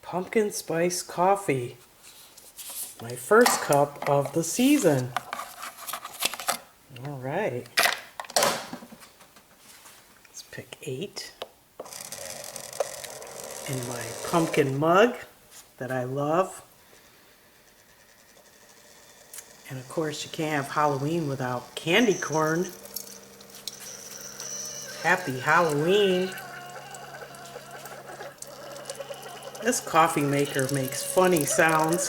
pumpkin spice coffee. My first cup of the season. All right. Let's pick 8. In my pumpkin mug that I love. And of course you can't have Halloween without candy corn. Happy Halloween. This coffee maker makes funny sounds.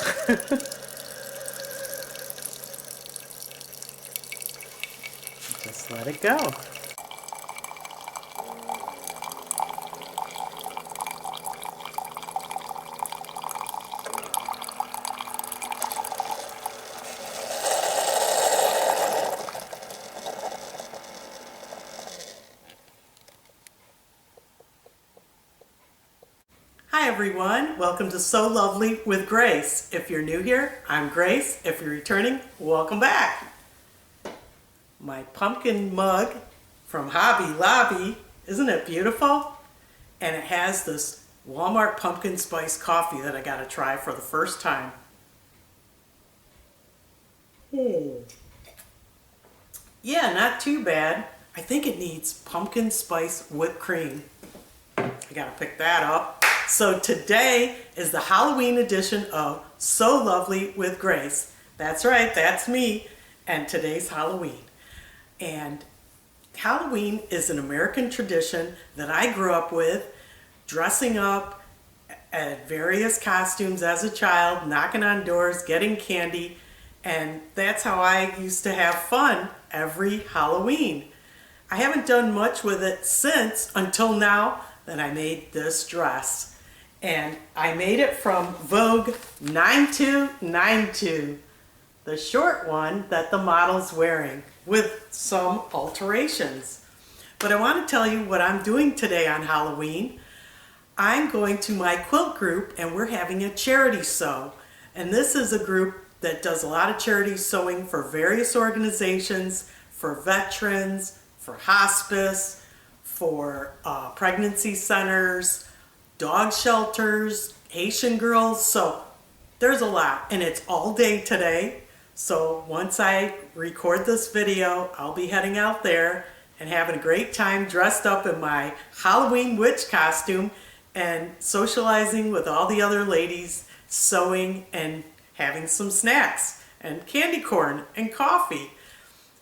Just let it go. Hi everyone, welcome to So Lovely with Grace. If you're new here, I'm Grace. If you're returning, welcome back. My pumpkin mug from Hobby Lobby, isn't it beautiful? And it has this Walmart pumpkin spice coffee that I got to try for the first time. Yeah, not too bad. I think it needs pumpkin spice whipped cream. I gotta pick that up. So today is the Halloween edition of So Lovely with Grace. That's right, that's me. And today's Halloween. And Halloween is an American tradition that I grew up with, dressing up at various costumes as a child, knocking on doors, getting candy. And that's how I used to have fun every Halloween. I haven't done much with it since, until now, that I made this dress. And I made it from Vogue 9292, the short one that the model's wearing, with some alterations. But I want to tell you what I'm doing today on Halloween. I'm going to my quilt group and we're having a charity sew. And this is a group that does a lot of charity sewing for various organizations, for veterans, for hospice, for pregnancy centers, dog shelters, Haitian girls. So there's a lot, and it's all day today. So once I record this video, I'll be heading out there and having a great time dressed up in my Halloween witch costume and socializing with all the other ladies, sewing and having some snacks and candy corn and coffee.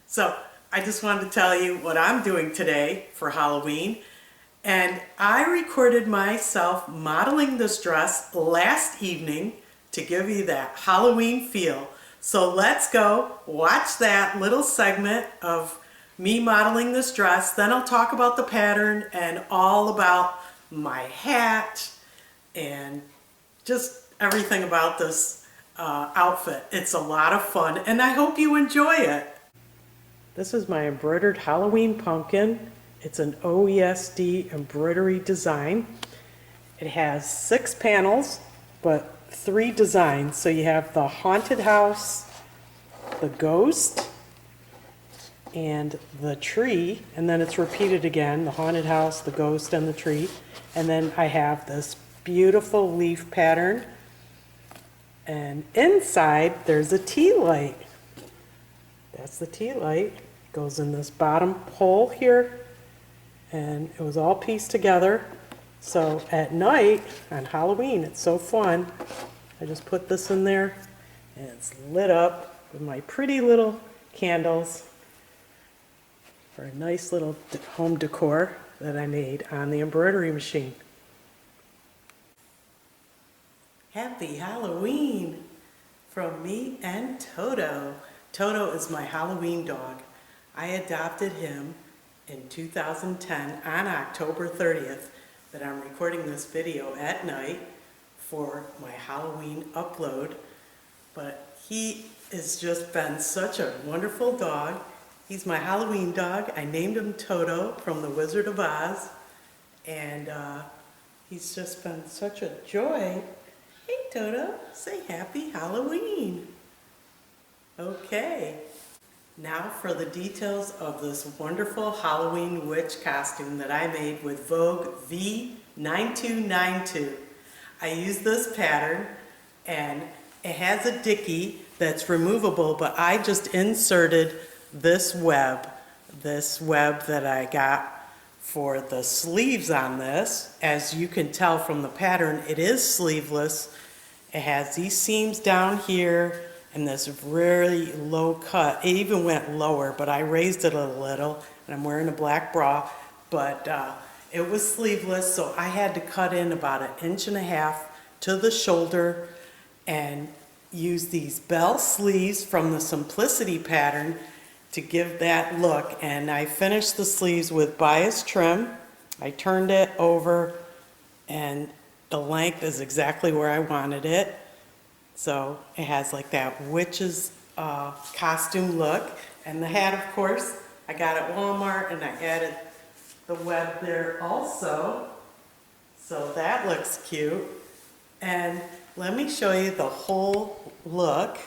So I just wanted to tell you what I'm doing today for Halloween. And I recorded myself modeling this dress last evening to give you that Halloween feel. So let's go watch that little segment of me modeling this dress. Then I'll talk about the pattern and all about my hat and just everything about this outfit. It's a lot of fun and I hope you enjoy it. This is my embroidered Halloween pumpkin. It's an OESD embroidery design. It has 6 panels, but 3 designs. So you have the haunted house, the ghost, and the tree. And then it's repeated again, the haunted house, the ghost, and the tree. And then I have this beautiful leaf pattern. And inside, there's a tea light. That's the tea light. It goes in this bottom hole here. And it was all pieced together. So at night on Halloween, it's so fun. I just put this in there and it's lit up with my pretty little candles for a nice little home decor that I made on the embroidery machine. Happy Halloween from me and Toto. Toto is my Halloween dog. I adopted him in 2010 on October 30th, that I'm recording this video at night for my Halloween upload. But he has just been such a wonderful dog. He's my Halloween dog. I named him Toto from The Wizard of Oz. And he's just been such a joy. Hey Toto, say happy Halloween. Okay. Now for the details of this wonderful Halloween witch costume that I made with Vogue V9292. I use this pattern, and it has a dickey that's removable, but I just inserted this web that I got for the sleeves on this. As you can tell from the pattern, it is sleeveless. It has these seams down here and this really low cut. It even went lower, but I raised it a little, and I'm wearing a black bra, but it was sleeveless, so I had to cut in about 1.5 inches to the shoulder and use these bell sleeves from the Simplicity pattern to give that look. And I finished the sleeves with bias trim. I turned it over and the length is exactly where I wanted it. So it has like that witch's costume look. And the hat, of course, I got at Walmart, and I added the web there also. So that looks cute. And let me show you the whole look.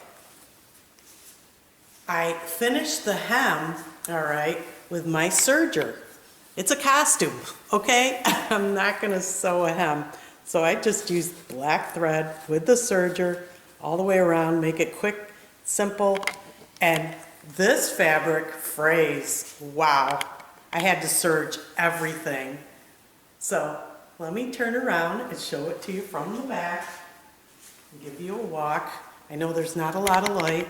I finished the hem, all right, with my serger. It's a costume, okay? I'm not gonna sew a hem. So I just used black thread with the serger all the way around, make it quick, simple. And this fabric frays, wow. I had to serge everything. So let me turn around and show it to you from the back. Give you a walk. I know there's not a lot of light.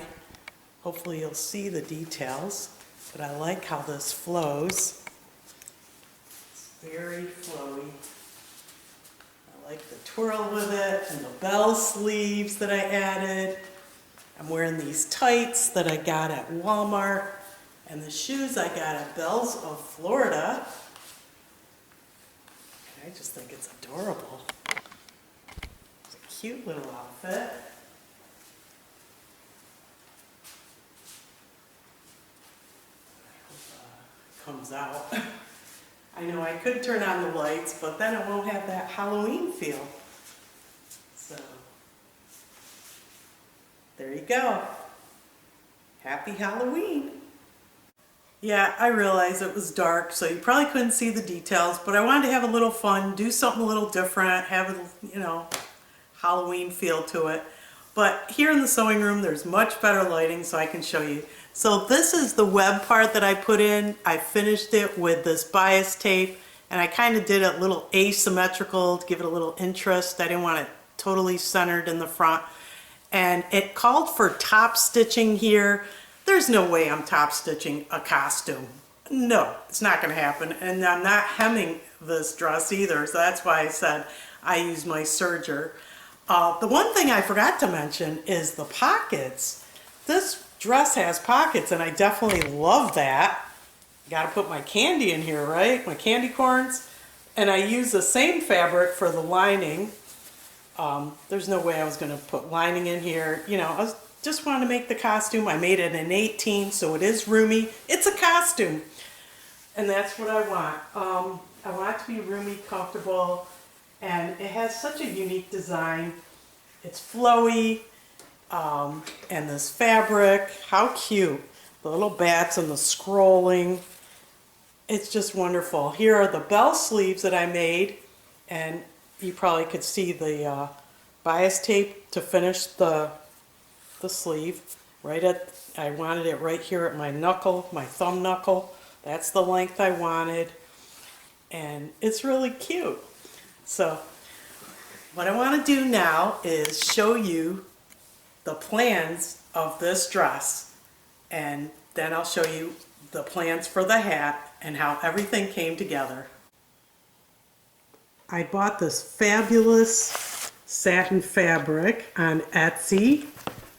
Hopefully you'll see the details, but I like how this flows. It's very flowy. I like the twirl with it and the bell sleeves that I added. I'm wearing these tights that I got at Walmart, and the shoes I got at Bells of Florida. I just think it's adorable. It's a cute little outfit. Comes out. I know I could turn on the lights, but then it won't have that Halloween feel. So, there you go. Happy Halloween. Yeah, I realize it was dark, so you probably couldn't see the details, but I wanted to have a little fun, do something a little different, have a, you know, Halloween feel to it. But here in the sewing room, there's much better lighting, so I can show you. So this is the web part that I put in. I finished it with this bias tape, and I kind of did it a little asymmetrical to give it a little interest. I didn't want it totally centered in the front. And it called for top stitching here. There's no way I'm top stitching a costume. No, it's not gonna happen. And I'm not hemming this dress either, so that's why I said I use my serger. The one thing I forgot to mention is the pockets. This dress has pockets, and I definitely love that. Gotta put my candy in here, right? My candy corns. And I use the same fabric for the lining. There's no way I was gonna put lining in here. You know, I just wanted to make the costume. I made it an 18, so it is roomy. It's a costume. And that's what I want. I want it to be roomy, comfortable, and it has such a unique design. It's flowy. And this fabric, how cute. The little bats and the scrolling. It's just wonderful. Here are the bell sleeves that I made, and you probably could see the bias tape to finish the sleeve. I wanted it right here at my knuckle, my thumb knuckle. That's the length I wanted, and it's really cute. So what I want to do now is show you the plans of this dress, and then I'll show you the plans for the hat and how everything came together. I bought this fabulous satin fabric on Etsy.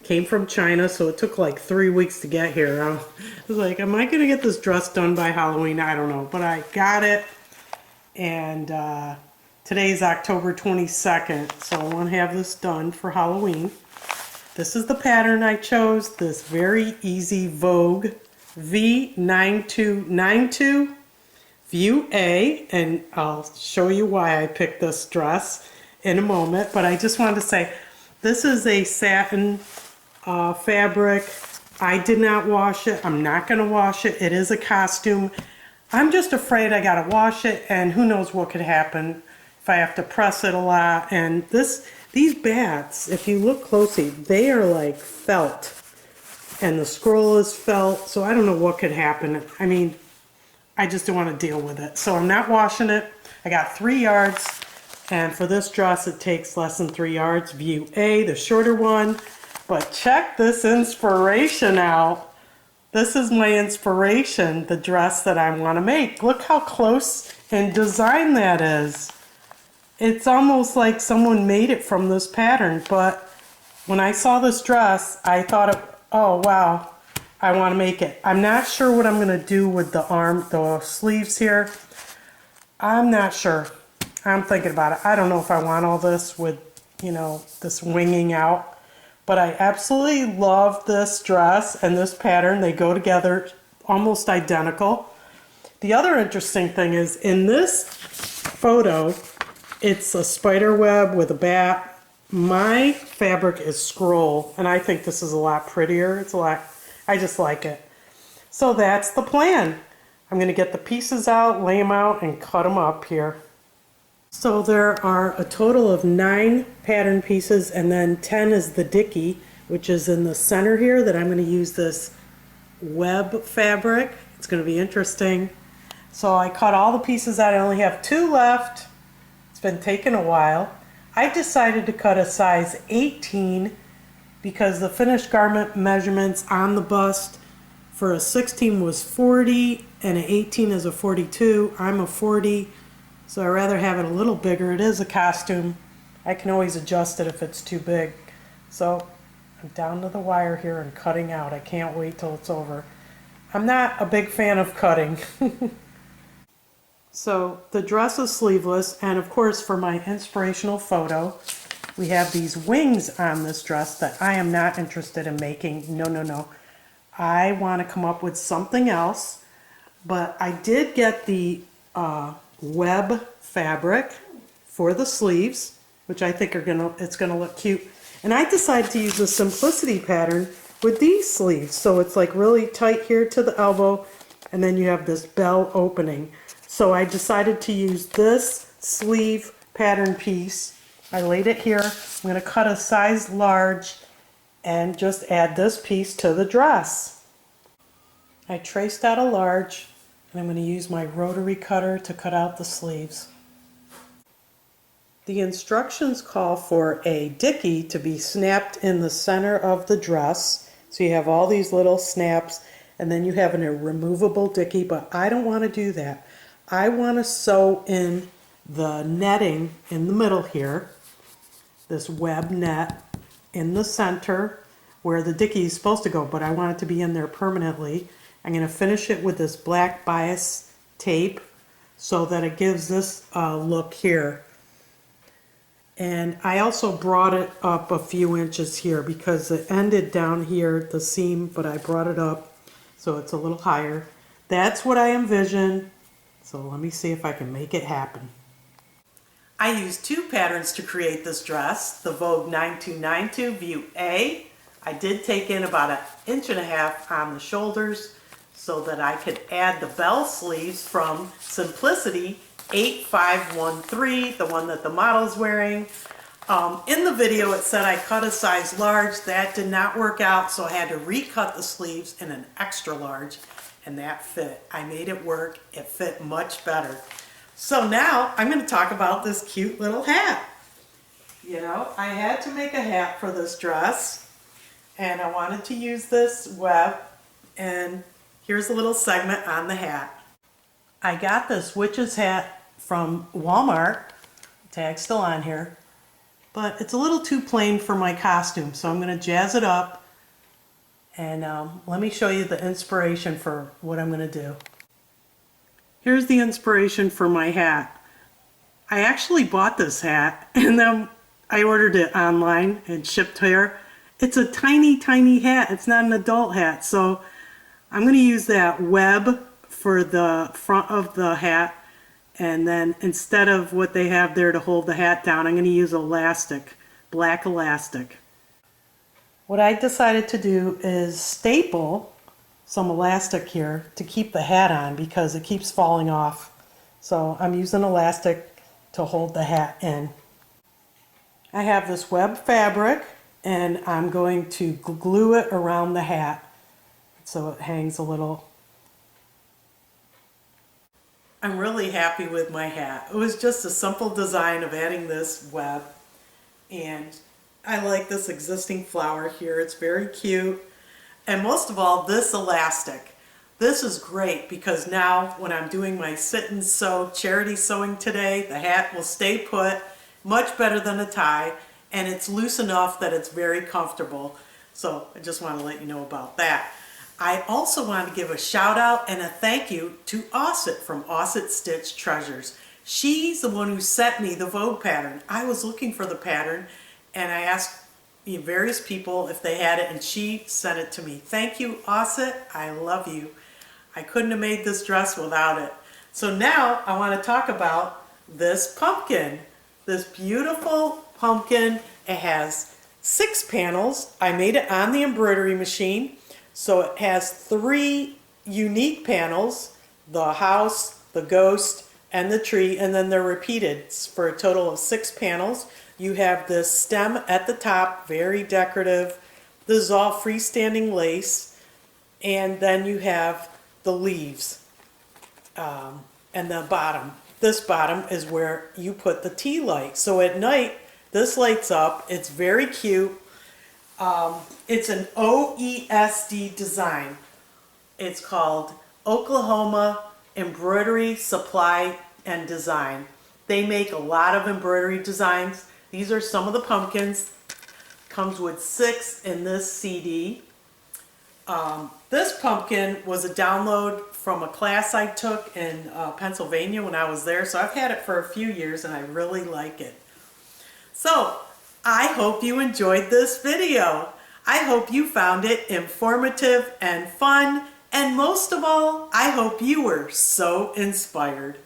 Came from China, so it took like 3 weeks to get here. I was like, am I gonna get this dress done by Halloween? I don't know, but I got it, and today's October 22nd, so I want to have this done for Halloween. This is the pattern I chose, this very easy Vogue V9292 View A, and I'll show you why I picked this dress in a moment, but I just wanted to say this is a satin fabric. I did not wash it. I'm not going to wash it. It is a costume. I'm just afraid I got to wash it, and who knows what could happen. If if I have to press it a lot. And these bats, if you look closely, they are like felt. And the scroll is felt, so I don't know what could happen. I mean, I just don't want to deal with it. So I'm not washing it. I got 3 yards, and for this dress it takes less than 3 yards. View A, the shorter one. But check this inspiration out. This is my inspiration, the dress that I want to make. Look how close in design that is. It's almost like someone made it from this pattern, but when I saw this dress, I thought, oh wow, I want to make it. I'm not sure what I'm going to do with the sleeves here. I'm not sure. I'm thinking about it. I don't know if I want all this with, you know, this winging out. But I absolutely love this dress and this pattern. They go together almost identical. The other interesting thing is in this photo, it's a spider web with a bat. My fabric is scroll, and I think this is a lot prettier. I just like it. So that's the plan. I'm going to get the pieces out, lay them out, and cut them up here. So there are a total of 9 pattern pieces, and then 10 is the dickey, which is in the center here, that I'm going to use this web fabric. It's going to be interesting. So I cut all the pieces out. I only have 2 left. It's been taking a while. I decided to cut a size 18 because the finished garment measurements on the bust for a 16 was 40 and an 18 is a 42. I'm a 40. So I'd rather have it a little bigger. It is a costume. I can always adjust it if it's too big. So I'm down to the wire here and cutting out. I can't wait till it's over. I'm not a big fan of cutting. So the dress is sleeveless, and of course for my inspirational photo, we have these wings on this dress that I am not interested in making. No. I want to come up with something else, but I did get the web fabric for the sleeves, which I think it's gonna look cute. And I decided to use the Simplicity pattern with these sleeves. So it's like really tight here to the elbow, and then you have this bell opening. So I decided to use this sleeve pattern piece. I laid it here. I'm gonna cut a size large and just add this piece to the dress. I traced out a large, and I'm going to use my rotary cutter to cut out the sleeves. The instructions call for a dickey to be snapped in the center of the dress. So you have all these little snaps, and then you have a removable dickey, but I don't want to do that. I want to sew in the netting in the middle here, this web net in the center where the dickey is supposed to go, but I want it to be in there permanently. I'm going to finish it with this black bias tape so that it gives this look here. And I also brought it up a few inches here because it ended down here, the seam, but I brought it up so it's a little higher. That's what I envision. So let me see if I can make it happen. I used 2 patterns to create this dress, the Vogue 9292 View A. I did take in about 1.5 inches on the shoulders so that I could add the bell sleeves from Simplicity 8513, the one that the model's wearing. In the video it said I cut a size large. That did not work out, so I had to recut the sleeves in an extra large, and that fit. I made it work. It fit much better. So now I'm going to talk about this cute little hat. You know, I had to make a hat for this dress, and I wanted to use this web, and here's a little segment on the hat. I got this witch's hat from Walmart. Tag's still on here, but it's a little too plain for my costume, so I'm going to jazz it up, and let me show you the inspiration for what I'm going to do. Here's the inspiration for my hat. I actually bought this hat, and then I ordered it online and shipped here. It's a tiny, tiny hat. It's not an adult hat, so I'm going to use that web for the front of the hat, and then instead of what they have there to hold the hat down, I'm going to use elastic, black elastic. What I decided to do is staple some elastic here to keep the hat on because it keeps falling off. So I'm using elastic to hold the hat in. I have this web fabric and I'm going to glue it around the hat so it hangs a little. I'm really happy with my hat. It was just a simple design of adding this web, and I like this existing flower here. It's very cute. And most of all, this elastic. This is great because now when I'm doing my sit and sew charity sewing today, the hat will stay put, much better than a tie, and it's loose enough that it's very comfortable. So I just want to let you know about that. I also want to give a shout out and a thank you to Osset from Osset Stitch Treasures. She's the one who sent me the Vogue pattern. I was looking for the pattern and I asked various people if they had it, and she sent it to me. Thank you, Osset. I love you. I couldn't have made this dress without it. So now I want to talk about this pumpkin. This beautiful pumpkin. It has 6 panels. I made it on the embroidery machine. So it has 3 unique panels, the house, the ghost, and the tree, and then they're repeated for a total of 6 panels. You have this stem at the top, very decorative. This is all freestanding lace, and then you have the leaves and the bottom. This bottom is where you put the tea light. So at night, this lights up. It's very cute. It's an OESD design. It's called Oklahoma Embroidery Supply and Design. They make a lot of embroidery designs. These are some of the pumpkins. Comes with 6 in this CD. This pumpkin was a download from a class I took in Pennsylvania when I was there. So I've had it for a few years and I really like it. So I hope you enjoyed this video. I hope you found it informative and fun. And most of all, I hope you were so inspired.